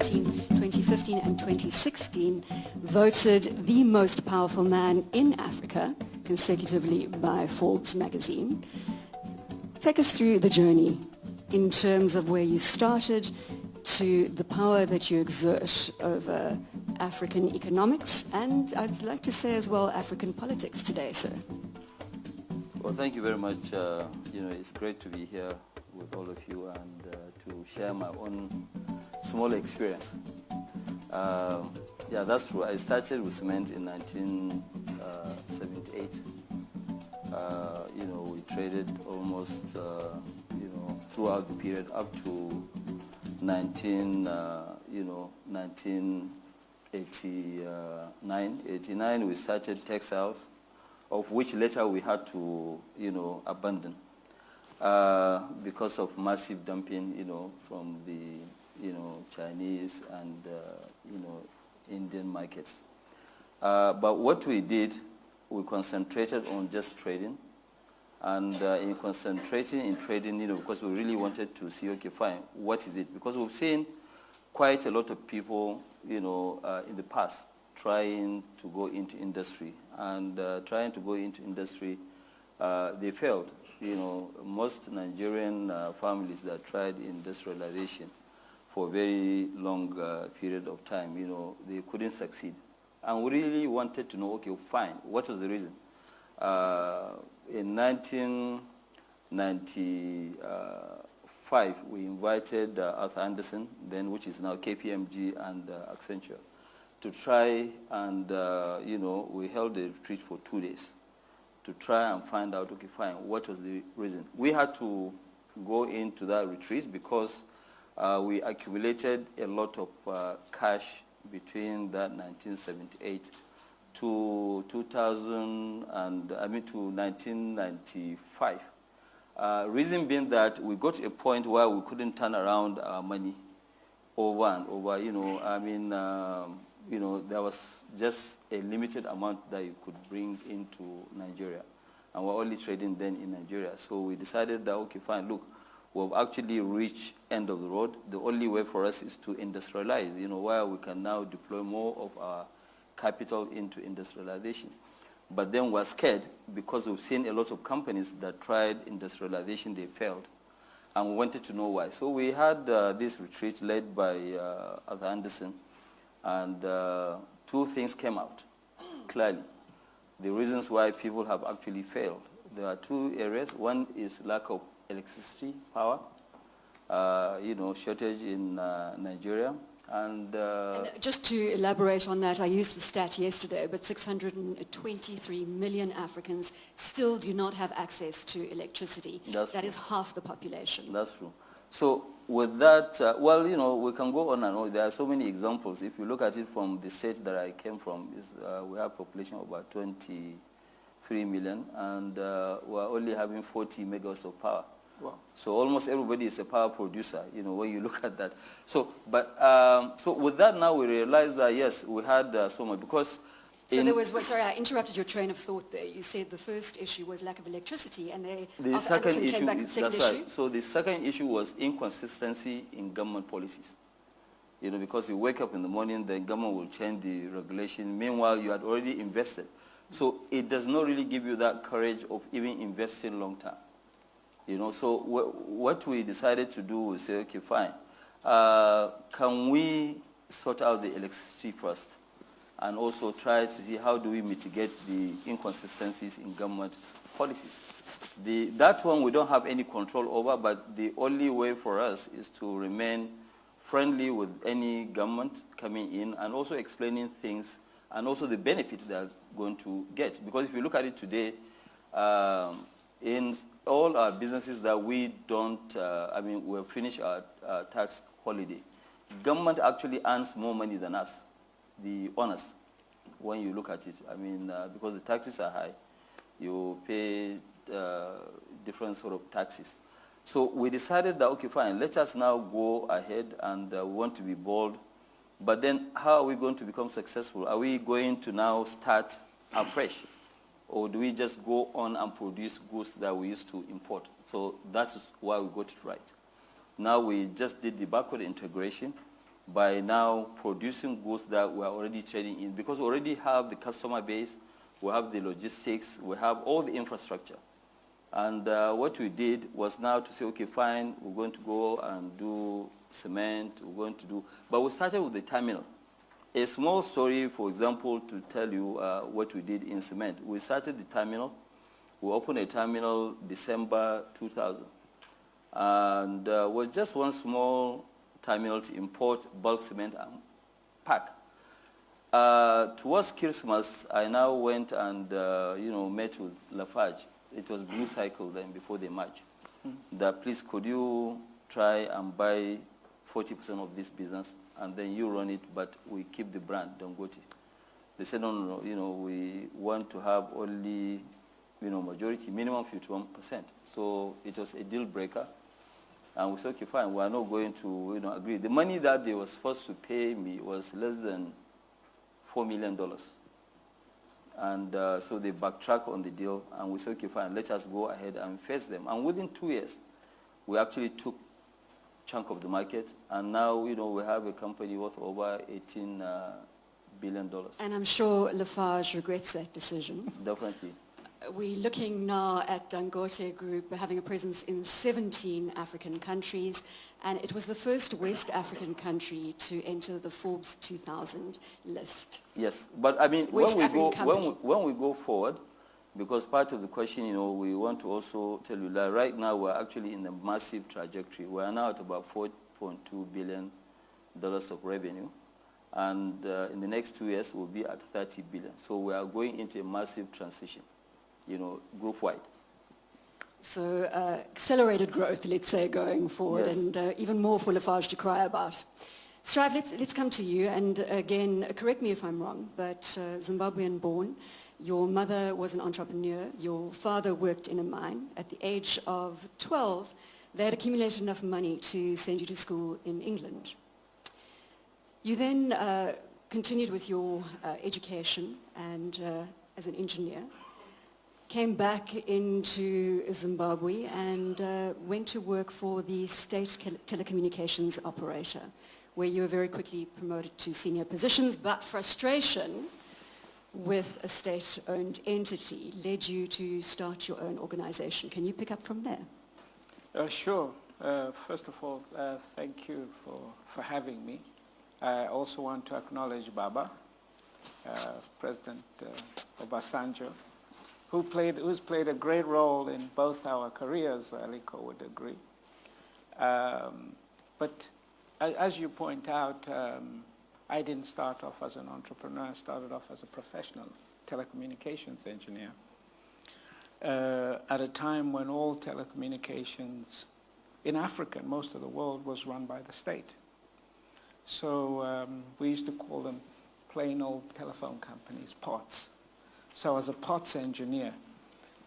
2015 and 2016 voted the most powerful man in Africa consecutively by Forbes magazine. Take us through the journey in terms of where you started to the power that you exert over African economics and I'd like to say as well African politics today, sir. Well, thank you very much. It's great to be here with all of you and to share my own small experience. Yeah, that's true. I started with cement in 1978. We traded almost, throughout the period up to 1989. 89 we started textiles, of which later we had to, abandon because of massive dumping, from the, Chinese and, Indian markets. But what we did, we concentrated on just trading. And in concentrating in trading, because we really wanted to see, okay, fine, what is it? Because we've seen quite a lot of people, in the past trying to go into industry. And trying to go into industry, they failed. Most Nigerian families that tried industrialization for a very long period of time, they couldn't succeed. And we really wanted to know, okay, fine, what was the reason? In 1995, we invited Arthur Andersen, then which is now KPMG and Accenture, to try and, we held a retreat for 2 days to try and find out, okay, fine, what was the reason? We had to go into that retreat because we accumulated a lot of cash between that 1978 to 2000 and to 1995. Reason being that we got to a point where we couldn't turn around our money over and over. There was just a limited amount that you could bring into Nigeria, and we're only trading then in Nigeria. So we decided that, okay, fine, look, we've actually reached end of the road. The only way for us is to industrialize, where we can now deploy more of our capital into industrialization. But then we're scared because we've seen a lot of companies that tried industrialization, they failed. And we wanted to know why. So we had this retreat led by Arthur Andersen, and two things came out clearly. The reasons why people have actually failed. There are two areas. One is lack of electricity power, shortage in Nigeria. And just to elaborate on that, I used the stat yesterday, but 623 million Africans still do not have access to electricity. That is half the population. That's true. So with that, we can go on and on. There are so many examples. If you look at it from the state that I came from, we have a population of about 23 million, and we're only having 40 megawatts of power. Wow. So almost everybody is a power producer, when you look at that. So with that now we realize that, yes, we had so much, because... sorry, I interrupted your train of thought there. You said the first issue was lack of electricity, and the second issue, right. So the second issue was inconsistency in government policies. Because you wake up in the morning, the government will change the regulation. Meanwhile, you had already invested. So it does not really give you that courage of even investing long term. So what we decided to do was say, okay, fine, can we sort out the electricity first and also try to see how do we mitigate the inconsistencies in government policies. That one we don't have any control over, but the only way for us is to remain friendly with any government coming in and also explaining things and also the benefit they're going to get. Because if you look at it today, in all our businesses that we don't, we've finished our tax holiday. Government actually earns more money than us, the owners, when you look at it. Because the taxes are high, you pay different sort of taxes. So we decided that, okay, fine, let us now go ahead and we want to be bold. But then how are we going to become successful? Are we going to now start afresh? Or do we just go on and produce goods that we used to import? So that's why we got it right. Now we just did the backward integration. by now producing goods that we're already trading in, because we already have the customer base, we have the logistics, we have all the infrastructure. And what we did was now to say, okay, fine, we're going to go and do cement, we're going to do, but we started with the terminal. A small story, for example, to tell you what we did in cement. We started the terminal. We opened a terminal December 2000. And was just one small terminal to import bulk cement and pack. Towards Christmas, I now went and met with Lafarge. It was Blue Cycle then, before they merged. That please, could you try and buy 40% of this business, and then you run it, but we keep the brand, Dangote. They said, no, we want to have only, majority, minimum 51%. So it was a deal breaker. And we said, okay, fine, we are not going to agree. The money that they were supposed to pay me was less than $4 million. And so they backtracked on the deal, and we said, okay, fine, let us go ahead and face them. And within 2 years, we actually took chunk of the market, and now, we have a company worth over $18 billion. And I'm sure Lafarge regrets that decision. Definitely. We're looking now at Dangote Group having a presence in 17 African countries, and it was the first West African country to enter the Forbes 2000 list. Yes, but I mean, West when we go forward, because part of the question, we want to also tell you that right now we're actually in a massive trajectory. We are now at about $4.2 billion of revenue, and in the next 2 years we'll be at $30 billion. So we are going into a massive transition, group-wide. So accelerated growth, let's say, going forward, yes. And even more for Lafarge to cry about. Strive, let's come to you, and again, correct me if I'm wrong, but Zimbabwean born, your mother was an entrepreneur, your father worked in a mine. At the age of 12, they had accumulated enough money to send you to school in England. You then continued with your education and as an engineer, came back into Zimbabwe and went to work for the state telecommunications operator, where you were very quickly promoted to senior positions, but frustration with a state-owned entity led you to start your own organization. Can you pick up from there? Sure. First of all, thank you for having me. I also want to acknowledge Baba, President Obasanjo, who's played a great role in both our careers, Aliko would agree. But as you point out, I didn't start off as an entrepreneur. I started off as a professional telecommunications engineer at a time when all telecommunications in Africa and most of the world was run by the state. So we used to call them plain old telephone companies, POTS. So I was a POTS engineer.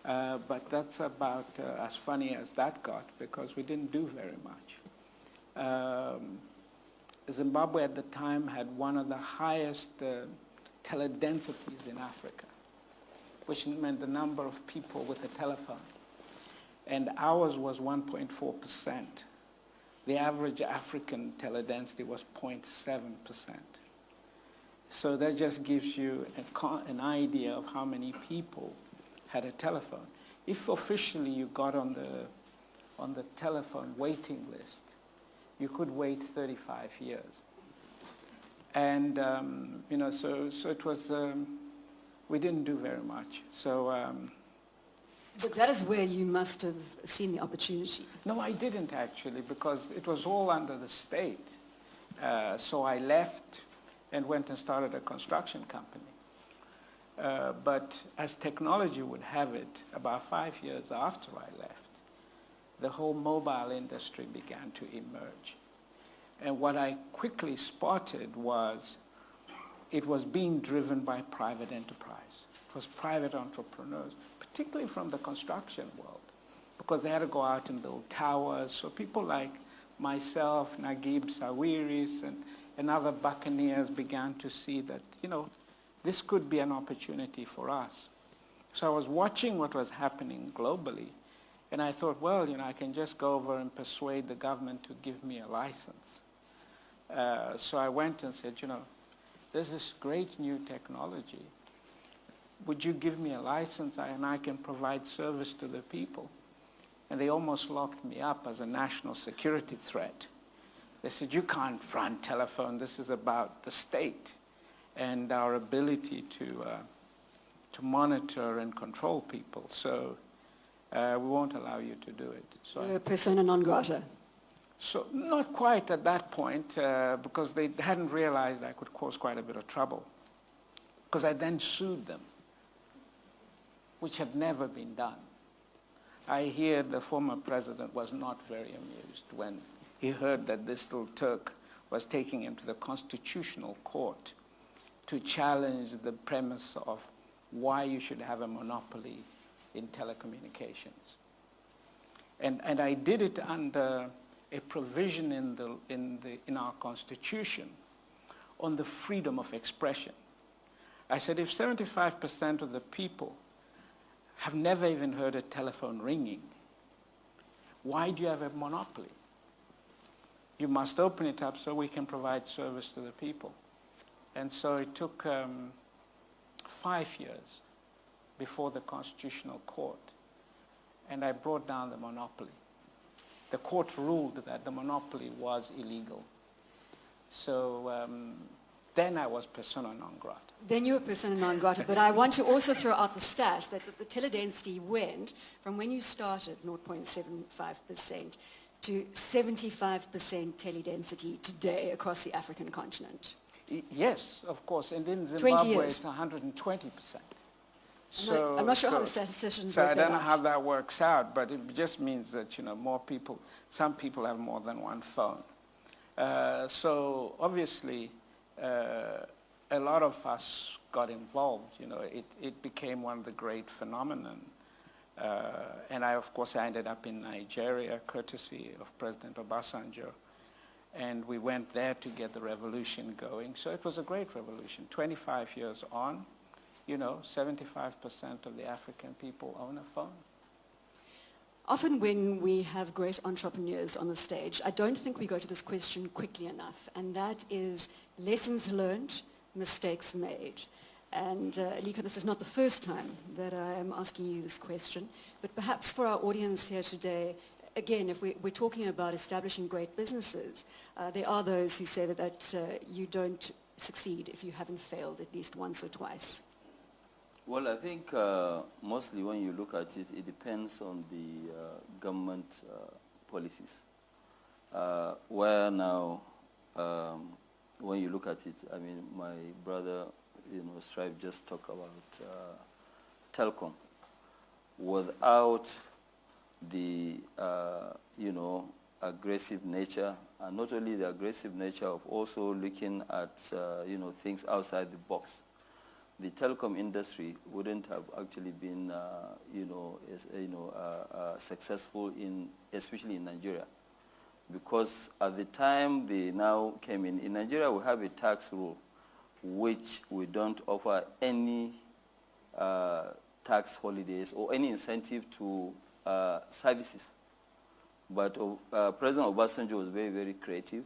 But that's about as funny as that got, because we didn't do very much. Zimbabwe at the time had one of the highest teledensities in Africa, which meant the number of people with a telephone. And ours was 1.4%. The average African teledensity was 0.7%. So that just gives you an idea of how many people had a telephone. If officially you got on the telephone waiting list, you could wait 35 years. And, so it was, we didn't do very much. So. But that is where you must have seen the opportunity. No, I didn't actually, because it was all under the state. So I left and went and started a construction company. But as technology would have it, about 5 years after I left, the whole mobile industry began to emerge. And what I quickly spotted was it was being driven by private enterprise. It was private entrepreneurs, particularly from the construction world, because they had to go out and build towers. So people like myself, Naguib Sawiris, and other buccaneers began to see that, this could be an opportunity for us. So I was watching what was happening globally, and I thought, well, I can just go over and persuade the government to give me a license. So I went and said, you know, there's this great new technology. Would you give me a license and I can provide service to the people? And they almost locked me up as a national security threat. They said, you can't run telephone. This is about the state and our ability to monitor and control people. So we won't allow you to do it. So You're a persona non grata. So not quite at that point, because they hadn't realized I could cause quite a bit of trouble. Because I then sued them, which had never been done. I hear the former president was not very amused when he heard that this little Turk was taking him to the Constitutional Court to challenge the premise of why you should have a monopoly in telecommunications. And I did it under a provision in our Constitution on the freedom of expression. I said, if 75% of the people have never even heard a telephone ringing, why do you have a monopoly? You must open it up so we can provide service to the people. And so it took 5 years before the Constitutional Court, and I brought down the monopoly. The court ruled that the monopoly was illegal. So then I was persona non grata. Then you were persona non grata, but I want to also throw out the stat that the teledensity went from when you started 0.75% to 75% teledensity today across the African continent. Yes, of course, and in 20 Zimbabwe years. it's 120%. I'm not sure how the statisticians So work I that don't know out. how that works out, but it just means that, you know, more people, some people have more than one phone. So obviously, a lot of us got involved. You know, it became one of the great phenomenon. And of course, I ended up in Nigeria, courtesy of President Obasanjo. And we went there to get the revolution going. So it was a great revolution. 25 years on, you know, 75% of the African people own a phone. Often when we have great entrepreneurs on the stage, I don't think we go to this question quickly enough, and that is lessons learned, mistakes made. And Aliko, this is not the first time that I am asking you this question, but perhaps for our audience here today, again, if we're talking about establishing great businesses, there are those who say that you don't succeed if you haven't failed at least once or twice. Well, I think mostly when you look at it, it depends on the government policies. Where now, when you look at it, I mean, my brother, you know, Stripe just talked about telecom. Without the, you know, aggressive nature, and not only the aggressive nature of also looking at, you know, things outside the box, the telecom industry wouldn't have actually been, successful especially in Nigeria, because at the time they now came in Nigeria we have a tax rule which we don't offer any tax holidays or any incentive to services. But President Obasanjo was very, very creative.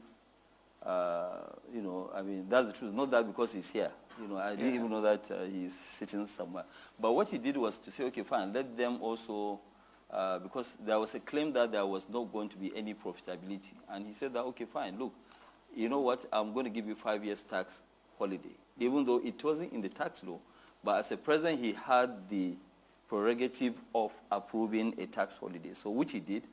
You know, I mean, that's the truth. Not that because he's here. You know, I didn't even know that he's sitting somewhere. But what he did was to say, okay, fine, let them also, because there was a claim that there was not going to be any profitability. And he said that, okay, fine, look, you know what, I'm going to give you 5 years tax holiday. Even though it wasn't in the tax law, but as a president, he had the prerogative of approving a tax holiday, so which he did.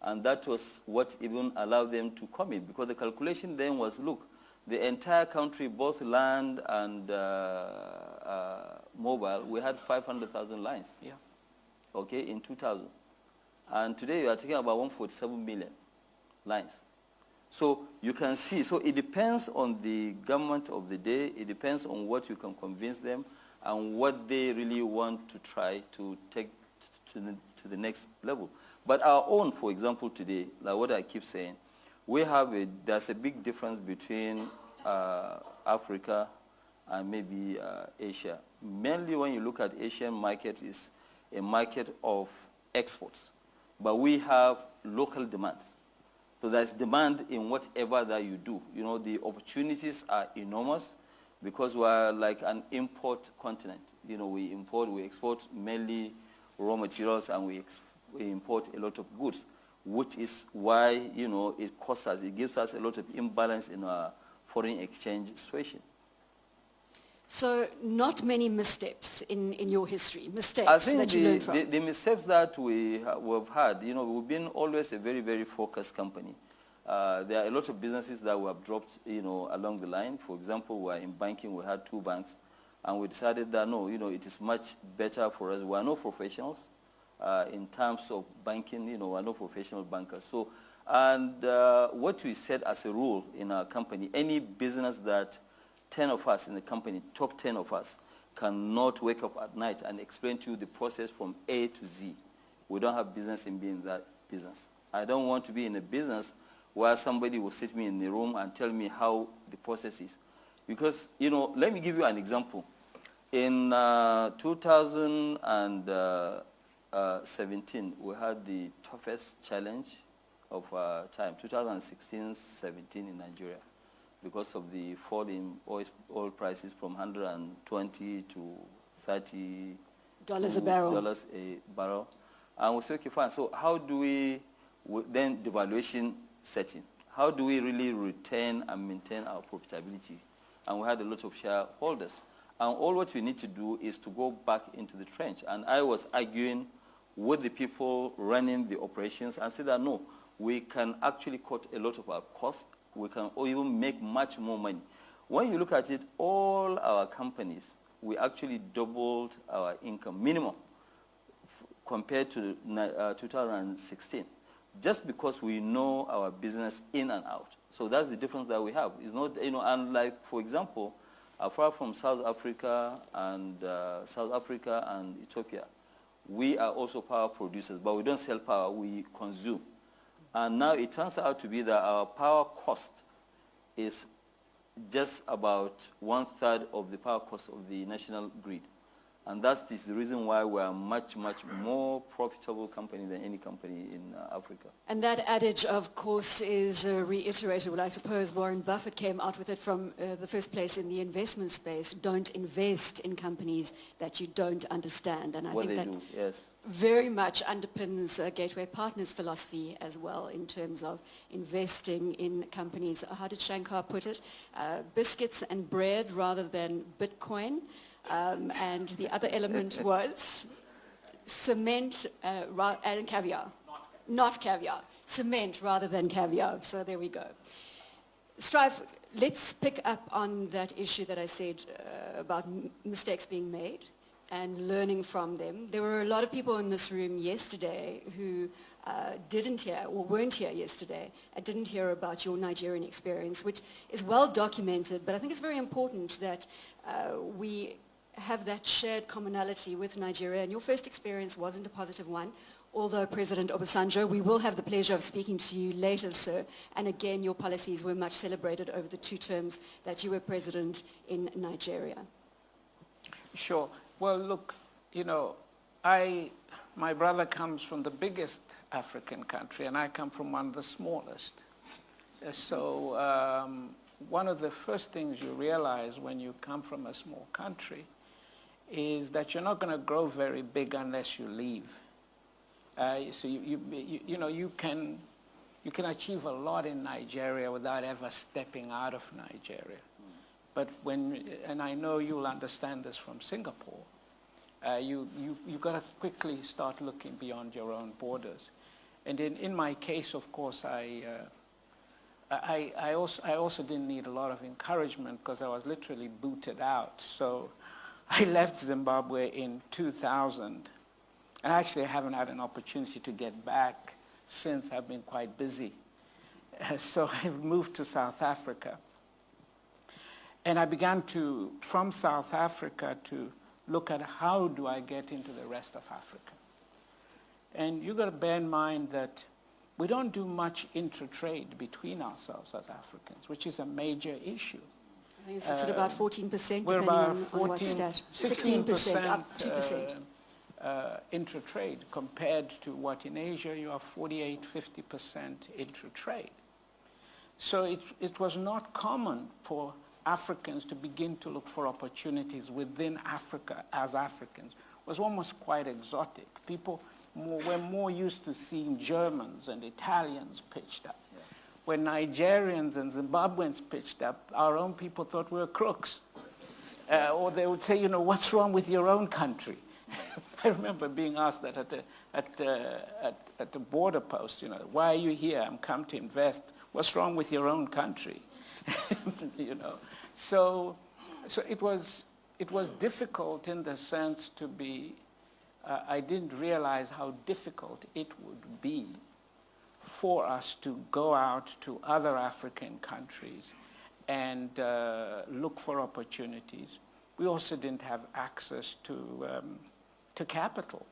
And that was what even allowed them to come in, because the calculation then was, look, the entire country, both land and mobile, we had 500,000 lines. Yeah. Okay, in 2000. And today you are talking about 147 million lines. So you can see, so it depends on the government of the day, it depends on what you can convince them and what they really want to try to take to the next level. But our own, for example, today, like what I keep saying, there's a big difference between Africa and maybe Asia. Mainly when you look at Asian market, is a market of exports. But we have local demands. So there's demand in whatever that you do. You know, the opportunities are enormous because we're like an import continent. You know, we export mainly raw materials, and we import a lot of goods, which is why, you know, it gives us a lot of imbalance in our foreign exchange situation. So not many missteps in your history, mistakes I think that you learned from. the missteps that we've had, you know, we've been always a very, very focused company. There are a lot of businesses that we have dropped, you know, along the line. For example, we're in banking, we had 2 banks, and we decided that, no, you know, it is much better for us. We are not professionals in terms of banking, you know, we are not professional bankers. So, and what we said as a rule in our company, any business that 10 of us in the company, top 10 of us, cannot wake up at night and explain to you the process from A to Z. We don't have business in being that business. I don't want to be in a business where somebody will sit me in the room and tell me how the process is. Because, you know, let me give you an example. In 2017, we had the toughest challenge of our time, 2016-17 in Nigeria, because of the fall in oil prices from 120 to $30 a barrel. And we said, okay, fine. So how do we, then devaluation setting, how do we really retain and maintain our profitability? And we had a lot of shareholders. And all what we need to do is to go back into the trench. And I was arguing with the people running the operations and said that, no, we can actually cut a lot of our costs. We can even make much more money. When you look at it, all our companies, we actually doubled our income, minimum, compared to 2016, just because we know our business in and out. So that's the difference that we have. It's not, you know, unlike, for example, apart from South Africa and Ethiopia, we are also power producers, but we don't sell power, we consume. And now it turns out to be that our power cost is just about 1/3 of the power cost of the national grid. And that is the reason why we are much, much more profitable company than any company in Africa. And that adage, of course, is reiterated. Well, I suppose Warren Buffett came out with it from the first place in the investment space. Don't invest in companies that you don't understand. And I think that yes, very much underpins Gateway Partners' philosophy as well in terms of investing in companies. How did Shankar put it? Biscuits and bread rather than Bitcoin. And the other element was cement and caviar. Not caviar. Cement rather than caviar. So there we go. Strive, let's pick up on that issue that I said about mistakes being made and learning from them. There were a lot of people in this room yesterday who didn't hear or weren't here yesterday and didn't hear about your Nigerian experience, which is well documented, but I think it's very important that we have that shared commonality with Nigeria. And your first experience wasn't a positive one, although President Obasanjo, we will have the pleasure of speaking to you later, sir. And again, your policies were much celebrated over the 2 terms that you were president in Nigeria. Sure. Well, look, you know, my brother comes from the biggest African country, and I come from one of the smallest. So one of the first things you realize when you come from a small country is that you're not going to grow very big unless you leave. So you can achieve a lot in Nigeria without ever stepping out of Nigeria. But and I know you'll understand this from Singapore, you got to quickly start looking beyond your own borders. And in my case, of course, I also didn't need a lot of encouragement because I was literally booted out. So I left Zimbabwe in 2000. And actually, I haven't had an opportunity to get back since. I've been quite busy. So I moved to South Africa. And I began to, from South Africa, to look at how do I get into the rest of Africa. And you've got to bear in mind that we don't do much intra-trade between ourselves as Africans, which is a major issue. I think it's at about 14%, we're depending about on what stat. 16%, up 2%. Intra-trade compared to what in Asia you are 48-50% intra-trade. So it was not common for Africans to begin to look for opportunities within Africa as Africans. It was almost quite exotic. People were more used to seeing Germans and Italians pitched up. Yeah. When Nigerians and Zimbabweans pitched up, our own people thought we were crooks. Or they would say, you know, what's wrong with your own country? I remember being asked that at the border post, you know, why are you here? I'm come to invest. What's wrong with your own country? You know, so it was difficult in the sense to be. I didn't realize how difficult it would be for us to go out to other African countries and look for opportunities. We also didn't have access to capital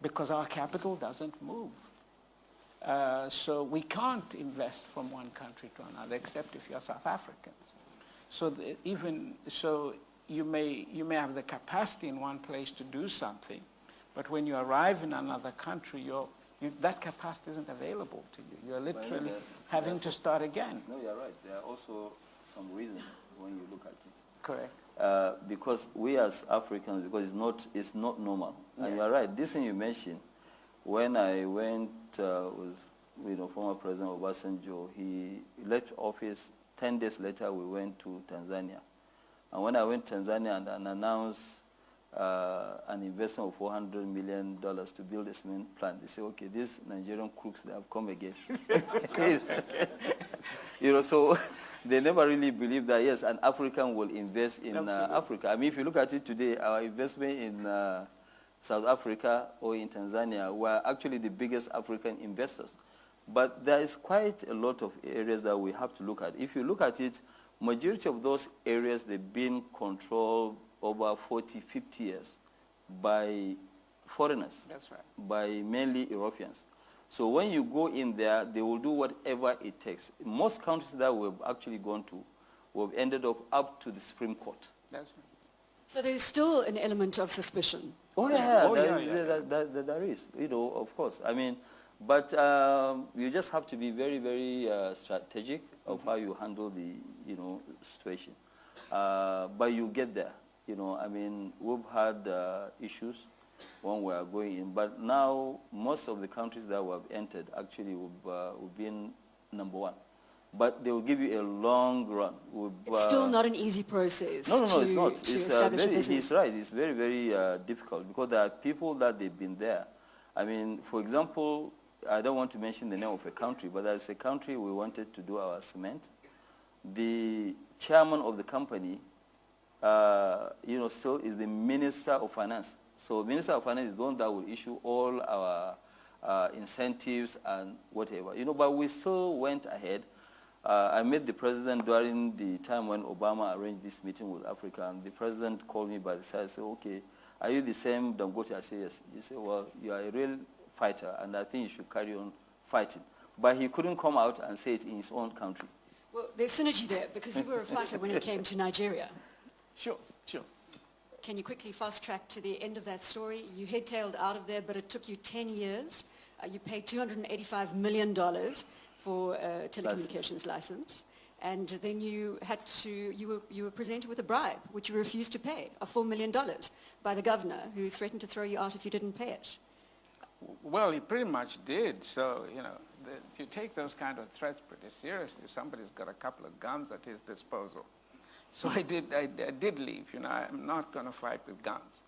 because our capital doesn't move. So we can't invest from one country to another, except if you're South Africans. So you may have the capacity in one place to do something, but when you arrive in another country, that capacity isn't available to you. You're literally having to start again. No, you're right. There are also some reasons when you look at it. Correct. Because we as Africans, because it's not normal. Yes. And you're right. This thing you mentioned, when I went with former President Obasanjo, he left office. 10 days later, we went to Tanzania. And when I went to Tanzania and announced an investment of $400 million to build a cement plant, they say, okay, these Nigerian crooks, they have come again. So they never really believed that, yes, an African will invest in Africa. I mean, if you look at it today, our investment in South Africa or in Tanzania were actually the biggest African investors. But there is quite a lot of areas that we have to look at. If you look at it, majority of those areas, they've been controlled over 40, 50 years by foreigners. That's right. By mainly Europeans. So when you go in there, they will do whatever it takes. Most countries that we've actually gone to, we've ended up to the Supreme Court. That's right. So there's still an element of suspicion. Oh yeah, there is, of course. I mean, but you just have to be very, very strategic of how you handle the, situation. But you get there. I mean, we've had issues when we are going in, but now most of the countries that we have entered actually we've been number one. But they will give you a long run. It's still not an easy process. No, it's not. He's right. It's very, very difficult because there are people that they've been there. I mean, for example, I don't want to mention the name of a country, but there's a country we wanted to do our cement. The chairman of the company, still is the Minister of Finance. So Minister of Finance is the one that will issue all our incentives and whatever. But we still went ahead. I met the president during the time when Obama arranged this meeting with Africa, and the president called me by the side and said, okay, are you the same Dangote? I said, yes. He said, well, you are a real fighter, and I think you should carry on fighting. But he couldn't come out and say it in his own country. Well, there's synergy there, because you were a fighter when it came to Nigeria. Sure. Can you quickly fast track to the end of that story? You head-tailed out of there, but it took you 10 years. You paid $285 million for a telecommunications license. And then you were presented with a bribe, which you refused to pay, of $4 million by the governor, who threatened to throw you out if you didn't pay it. Well, he pretty much did. So, you take those kind of threats pretty seriously. Somebody's got a couple of guns at his disposal. So I did leave. I'm not going to fight with guns.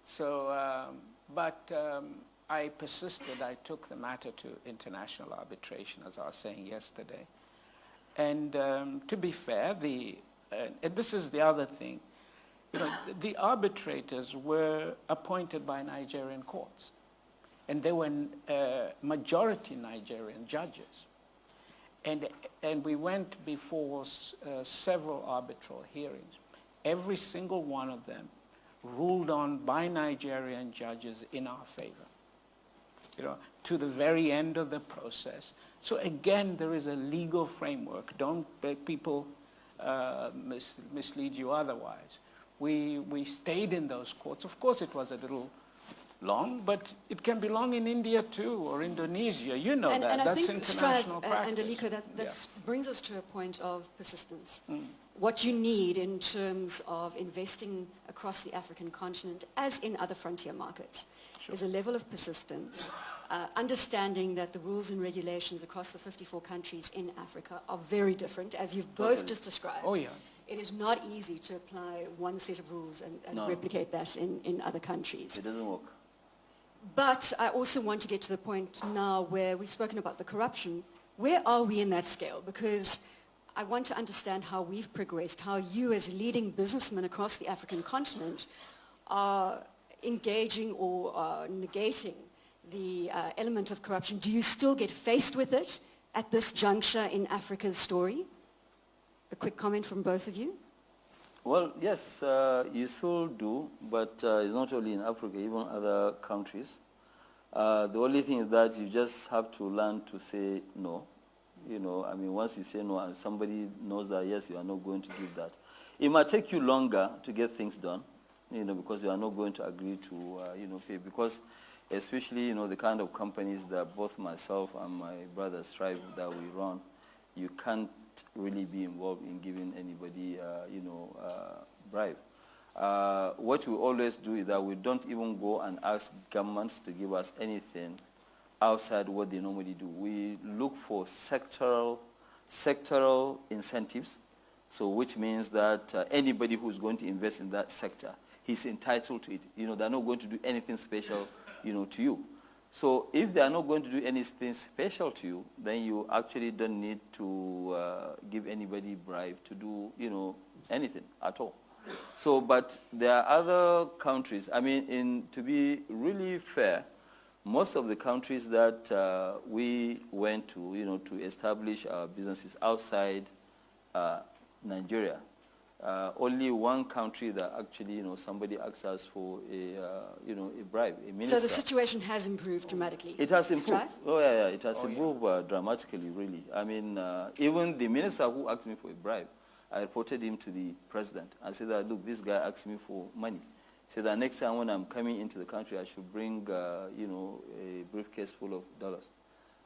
So, I persisted. I took the matter to international arbitration, as I was saying yesterday. And to be fair, and this is the other thing, the arbitrators were appointed by Nigerian courts. And they were majority Nigerian judges. And we went before several arbitral hearings. Every single one of them ruled on by Nigerian judges in our favor, to the very end of the process. So again, there is a legal framework. Don't let people mislead you otherwise. We stayed in those courts. Of course, it was a little long, but it can be long in India too, or Indonesia. You know And I that's think, Strive international and practice. Aliko, that brings us to a point of persistence. What you need in terms of investing across the African continent, as in other frontier markets, is a level of persistence, understanding that the rules and regulations across the 54 countries in Africa are very different, as you've both just described. Oh, yeah. It is not easy to apply one set of rules and replicate that in other countries. It doesn't work. But I also want to get to the point now where we've spoken about the corruption. Where are we in that scale? Because I want to understand how we've progressed, how you as leading businessmen across the African continent are engaging or negating the element of corruption. Do you still get faced with it at this juncture in Africa's story? A quick comment from both of you. Well, yes, you still do, but it's not only in Africa, even other countries. The only thing is that you just have to learn to say no. You know, I mean, once you say no and somebody knows that, yes, you are not going to give that. It might take you longer to get things done, you know, because you are not going to agree to, you know, pay. Because especially, you know, the kind of companies that both myself and my brother Strive that we run, you can't really be involved in giving anybody, you know, bribe. What we always do is that we don't even go and ask governments to give us anything outside what they normally do. We look for sectoral incentives, so which means that anybody who's going to invest in that sector, he's entitled to it. You know, they're not going to do anything special, you know, to you. So if they are not going to do anything special to you, then you actually don't need to give anybody bribe to do, you know, anything at all. So, but there are other countries. I mean, to be really fair, most of the countries that we went to, you know, to establish our businesses outside Nigeria, only one country that actually, you know, somebody asked us for a, you know, a bribe, a minister. So the situation has improved dramatically. It has improved. Strive? Oh yeah, it has improved dramatically, really. I mean, even the minister who asked me for a bribe, I reported him to the president. I said that, look, this guy asked me for money. So that next time when I'm coming into the country, I should bring, you know, a briefcase full of dollars.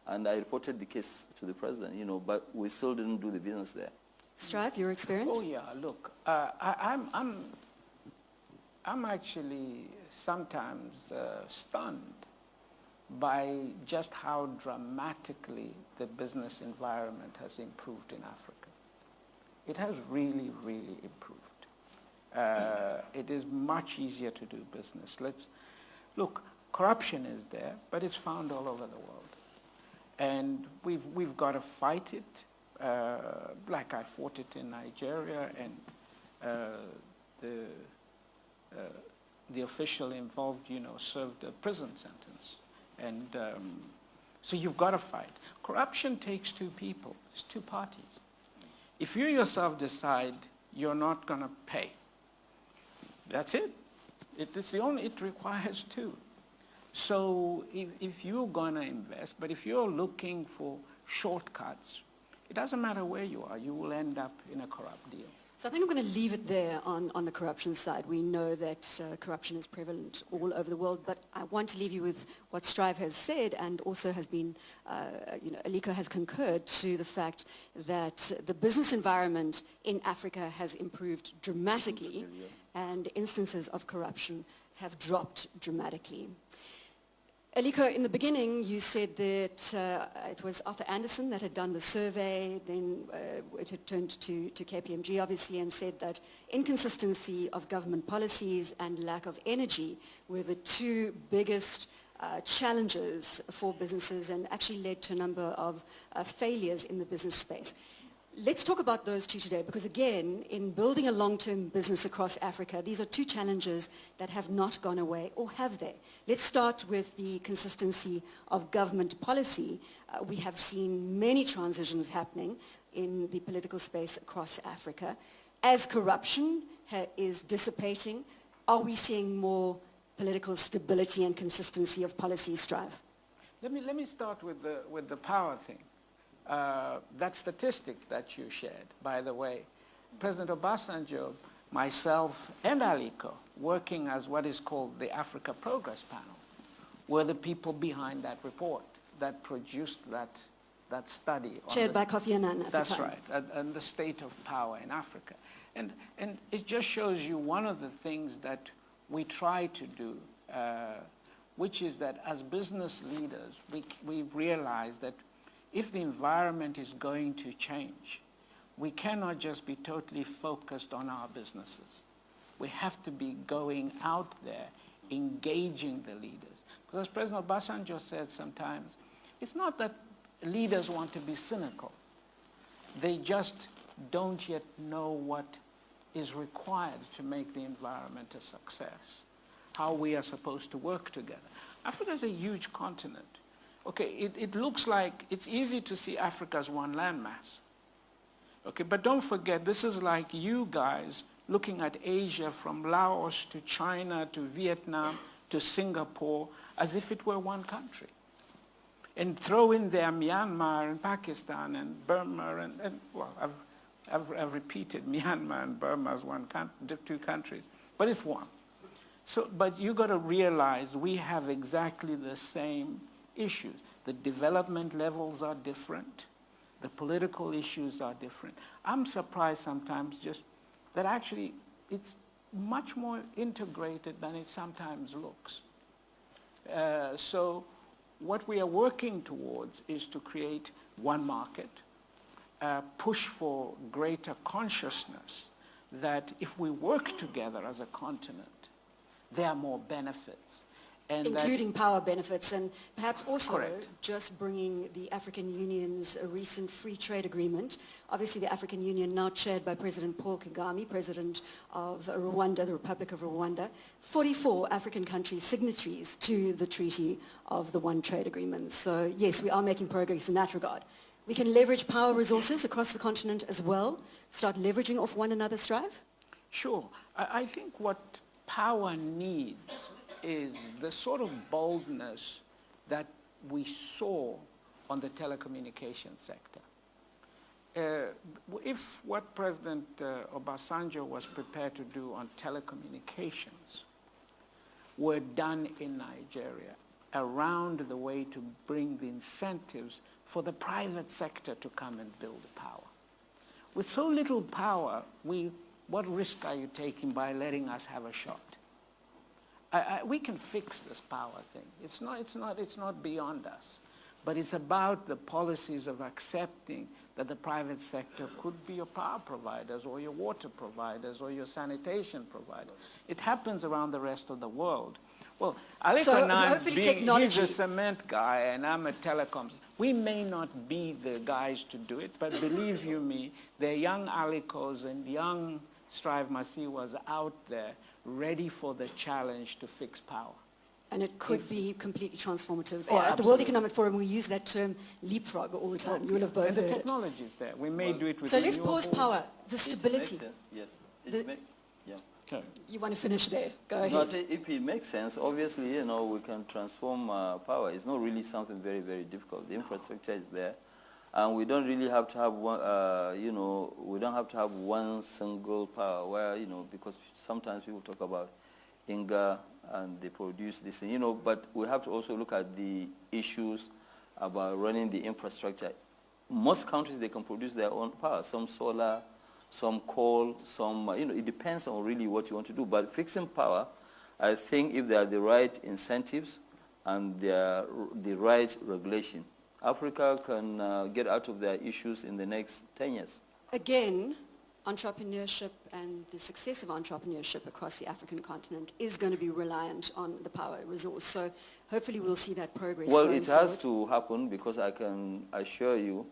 And I reported the case to the president, you know, but we still didn't do the business there. Strive, your experience? Oh yeah, look, I'm actually sometimes stunned by just how dramatically the business environment has improved in Africa. It has really, really improved. It is much easier to do business. Look, corruption is there, but it's found all over the world. And we've got to fight it. Like I fought it in Nigeria, and the official involved, you know, served a prison sentence. And so you've got to fight. Corruption takes two people. It's two parties. If you yourself decide you're not going to pay, that's it. It requires two. So if you're going to invest, but if you're looking for shortcuts, it doesn't matter where you are, you will end up in a corrupt deal. So I think I'm going to leave it there on the corruption side. We know that corruption is prevalent all over the world, but I want to leave you with what Strive has said, and also has been, you know, Aliko has concurred to the fact that the business environment in Africa has improved dramatically, and instances of corruption have dropped dramatically. Aliko, in the beginning, you said that it was Arthur Anderson that had done the survey, then it had turned to KPMG, obviously, and said that inconsistency of government policies and lack of energy were the two biggest challenges for businesses, and actually led to a number of failures in the business space. Let's talk about those two today, because again, in building a long-term business across Africa, these are two challenges that have not gone away, or have they? Let's start with the consistency of government policy. We have seen many transitions happening in the political space across Africa. As corruption is dissipating, are we seeing more political stability and consistency of policy, Strive? Let me start with the power thing. That statistic that you shared, by the way, President Obasanjo myself and Aliko, working as what is called the Africa Progress Panel, were the people behind that report that produced that study. Chaired by Kofi Annan at the time. That's right, and the state of power in Africa. And it just shows you one of the things that we try to do, which is that as business leaders, we realize that if the environment is going to change, we cannot just be totally focused on our businesses. We have to be going out there, engaging the leaders. Because as President Obasanjo said sometimes, it's not that leaders want to be cynical. They just don't yet know what is required to make the environment a success, how we are supposed to work together. Africa is a huge continent. Okay, it looks like it's easy to see Africa as one landmass. Okay, but don't forget, this is like you guys looking at Asia from Laos to China to Vietnam to Singapore as if it were one country. And throw in there Myanmar and Pakistan and Burma and well, I've repeated Myanmar and Burma as two countries, but it's one. So, but you got to realize we have exactly the same issues. The development levels are different. The political issues are different. I'm surprised sometimes just that actually it's much more integrated than it sometimes looks. So what we are working towards is to create one market, push for greater consciousness that if we work together as a continent, there are more benefits. And including power benefits, and perhaps also Correct. just bringing the African Union's recent free trade agreement. Obviously the African Union now chaired by President Paul Kagame, President of Rwanda, the Republic of Rwanda. 44 African countries signatories to the Treaty of the One Trade Agreement. So yes, we are making progress in that regard. We can leverage power resources across the continent as well, start leveraging off one another's strive? Sure. I think what power needs is the sort of boldness that we saw on the telecommunications sector. If what President Obasanjo was prepared to do on telecommunications were done in Nigeria around the way to bring the incentives for the private sector to come and build power. With so little power, what risk are you taking by letting us have a shot? We can fix this power thing. It's not beyond us. But it's about the policies of accepting that the private sector could be your power providers or your water providers or your sanitation providers. It happens around the rest of the world. Well, Aliko and I, he's a cement guy and I'm a telecom. We may not be the guys to do it, but believe you me, there are young Alikos and young Strive Masiwas out there ready for the challenge to fix power. And it could be completely transformative. Oh, At the World Economic Forum, we use that term leapfrog all the time. You will have both and heard the it. technology is there. We may do it with So let's pause renewables. power, the stability. Yes. Yeah. Okay. You want to finish there? Go ahead. No, I say if it makes sense, obviously, we can transform power. It's not really something very, very difficult. The infrastructure is there. And we don't really have to have one, we don't have to have one single power where, because sometimes people talk about Inga and they produce this, but we have to also look at the issues about running the infrastructure. Most countries, they can produce their own power, some solar, some coal, some, it depends on really what you want to do. But fixing power, I think if there are the right incentives and there are the right regulation, Africa can get out of their issues in the next 10 years. Again, entrepreneurship and the success of entrepreneurship across the African continent is going to be reliant on the power resource. So hopefully we'll see that progress. Well, it has to happen because I can assure you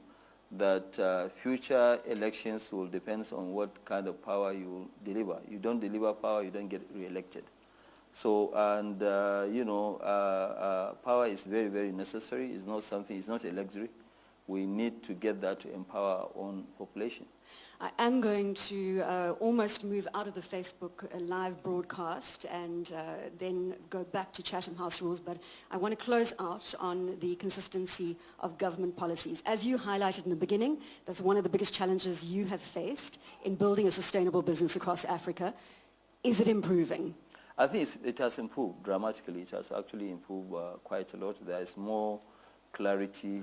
that future elections will depend on what kind of power you deliver. You don't deliver power, you don't get re-elected. So, and power is very, very necessary. It's not something, it's not a luxury. we need to get that to empower our own population. I am going to almost move out of the Facebook live broadcast and then go back to Chatham House rules, but I want to close out on the consistency of government policies. As you highlighted in the beginning, that's one of the biggest challenges you have faced in building a sustainable business across Africa. Is it improving? I think it has improved dramatically. It has actually improved quite a lot. There is more clarity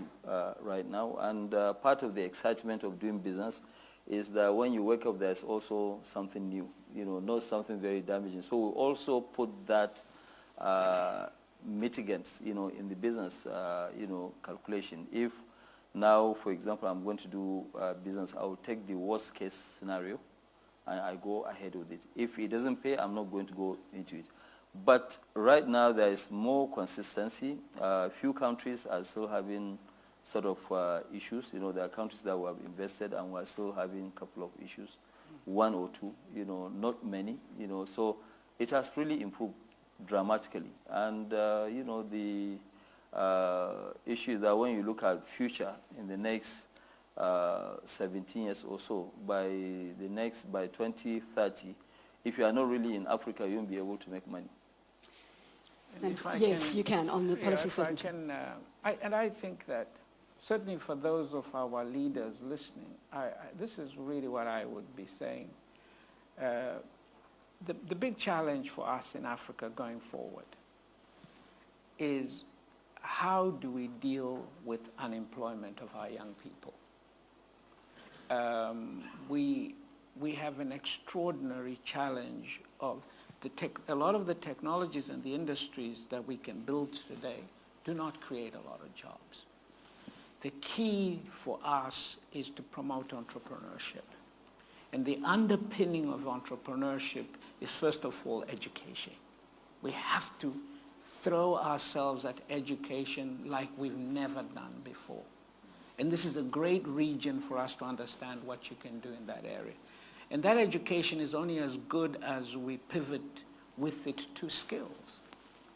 right now, and part of the excitement of doing business is that when you wake up, there's also something new, not something very damaging. So we also put that mitigants, in the business, calculation. If now, for example, I'm going to do business, I will take the worst case scenario and I go ahead with it. If it doesn't pay, I'm not going to go into it. But right now, there is more consistency. Few countries are still having sort of issues. There are countries that we have invested and we're still having a couple of issues, one or two, not many, so it has really improved dramatically. And, the issue that when you look at future in the next 17 years or so, by 2030, if you are not really in Africa, you won't be able to make money. Yes, you can, on the policy side. I think that certainly for those of our leaders listening, this is really what I would be saying. The big challenge for us in Africa going forward is how do we deal with unemployment of our young people? We have an extraordinary challenge of a lot of the technologies and the industries that we can build today do not create a lot of jobs. The key for us is to promote entrepreneurship. And the underpinning of entrepreneurship is, first of all, education. We have to throw ourselves at education like we've never done before. And this is a great region for us to understand what you can do in that area. And that education is only as good as we pivot with it to skills.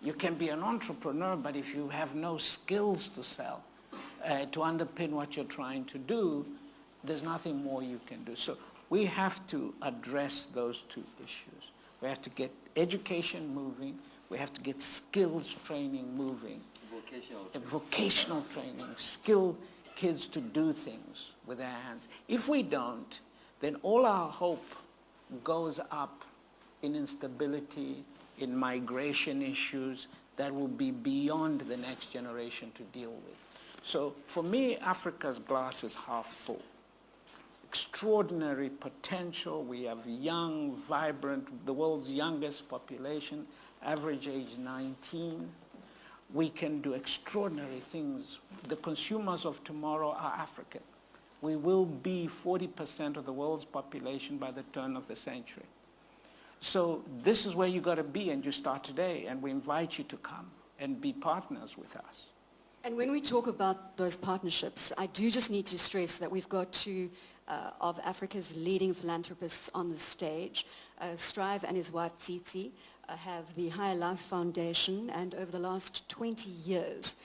You can be an entrepreneur, but if you have no skills to sell, to underpin what you're trying to do, there's nothing more you can do. So we have to address those two issues. We have to get education moving. We have to get skills training moving. Vocational training. Skill kids to do things with their hands. If we don't, then all our hope goes up in instability, in migration issues that will be beyond the next generation to deal with. So for me, Africa's glass is half full. Extraordinary potential. We have young, vibrant, the world's youngest population, average age 19. We can do extraordinary things. The consumers of tomorrow are African. We will be 40% of the world's population by the turn of the century. So this is where you got to be, and you start today, and we invite you to come and be partners with us. And when we talk about those partnerships, I do just need to stress that we've got two of Africa's leading philanthropists on the stage. Strive and his wife Tsitsi have the Higher Life Foundation, and over the last 20 years,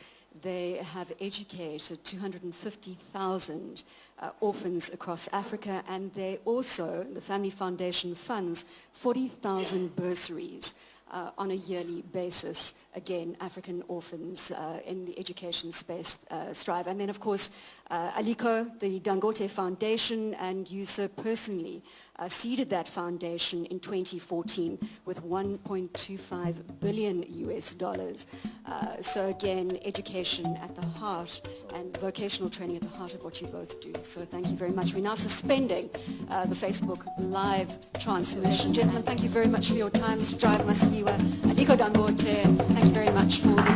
they have educated 250,000 orphans across Africa, and they also, the Family Foundation funds 40,000 bursaries on a yearly basis, again, African orphans in the education space strive. And then, of course, Aliko, the Dangote Foundation, and you, sir, personally seeded that foundation in 2014 with $1.25 billion US. So again, education at the heart and vocational training at the heart of what you both do. So thank you very much. We're now suspending the Facebook live transmission. Gentlemen, thank you very much for your time. Mr. Driver Masiyiwa, Aliko Dangote, thank you very much for the